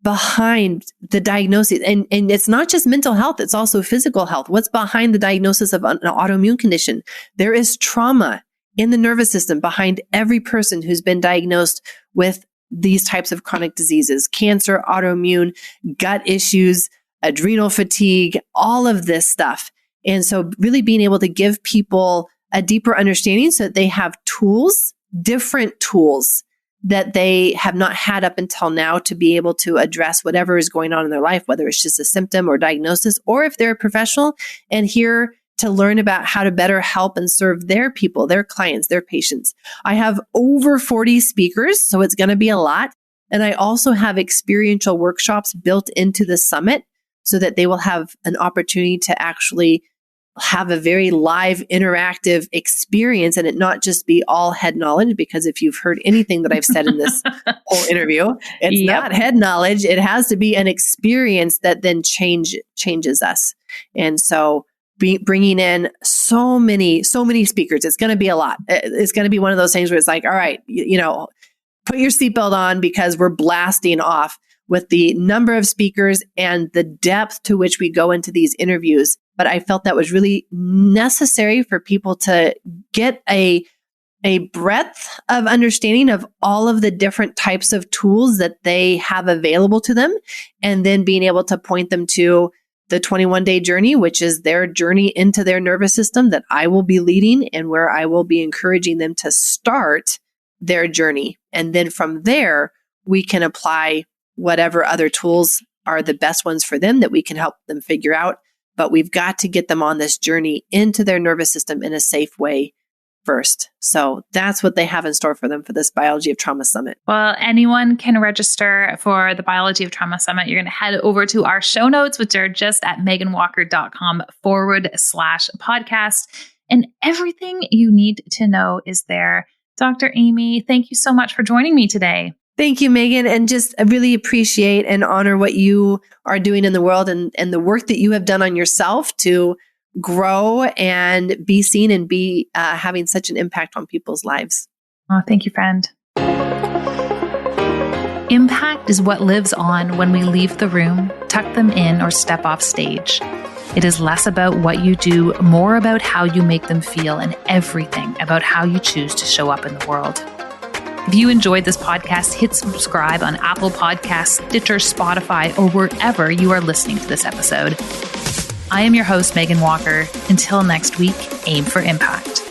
behind the diagnosis? And it's not just mental health. It's also physical health. What's behind the diagnosis of an autoimmune condition? There is trauma in the nervous system behind every person who's been diagnosed with these types of chronic diseases, cancer, autoimmune, gut issues, adrenal fatigue, all of this stuff. And so really being able to give people a deeper understanding so that they have tools, different tools that they have not had up until now to be able to address whatever is going on in their life, whether it's just a symptom or diagnosis, or if they're a professional and here to learn about how to better help and serve their people, their clients, their patients. I have over 40 speakers, so it's going to be a lot. And I also have experiential workshops built into the summit so that they will have an opportunity to actually have a very live, interactive experience and it not just be all head knowledge, because if you've heard anything that I've said in this whole interview, it's not head knowledge. It has to be an experience that then changes us. And so bringing in so many speakers. It's going to be a lot. It's going to be one of those things where it's like, all right, put your seatbelt on because we're blasting off with the number of speakers and the depth to which we go into these interviews. But I felt that was really necessary for people to get a breadth of understanding of all of the different types of tools that they have available to them, and then being able to point them to the 21-day journey, which is their journey into their nervous system that I will be leading and where I will be encouraging them to start their journey. And then from there, we can apply whatever other tools are the best ones for them that we can help them figure out. But we've got to get them on this journey into their nervous system in a safe way first. So that's what they have in store for them for this Biology of Trauma Summit. Well, anyone can register for the Biology of Trauma Summit. You're going to head over to our show notes, which are just at meganwalker.com/podcast. And everything you need to know is there. Dr. Aimie, thank you so much for joining me today. Thank you, Megan. And just I really appreciate and honor what you are doing in the world and the work that you have done on yourself to grow and be seen and be having such an impact on people's lives. Oh, thank you, friend. Impact is what lives on when we leave the room, tuck them in, or step off stage. It is less about what you do, more about how you make them feel, and everything about how you choose to show up in the world. If you enjoyed this podcast, hit subscribe on Apple Podcasts, Stitcher, Spotify, or wherever you are listening to this episode. I am your host, Megan Walker. Until next week, aim for impact.